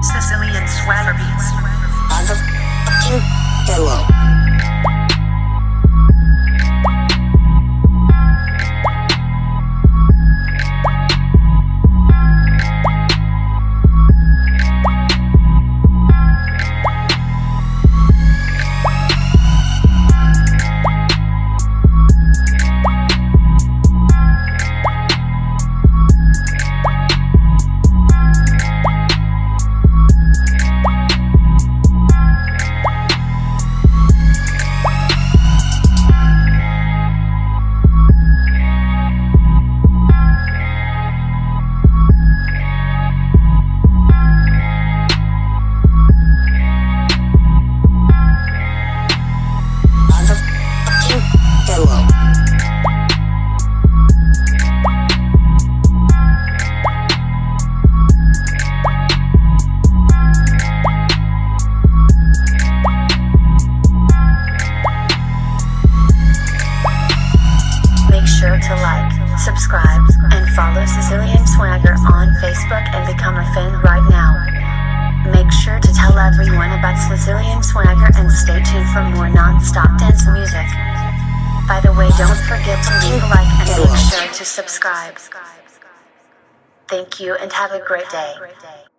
Sicilian swagger beats. On the fucking pillow. Make sure to like, subscribe, and follow Sicilian Swagger on Facebook and become a fan right now. Make sure to tell everyone about Sicilian Swagger and stay tuned for more non-stop dance music. By the way, don't forget to leave a like and make sure to subscribe. Thank you and have a great day.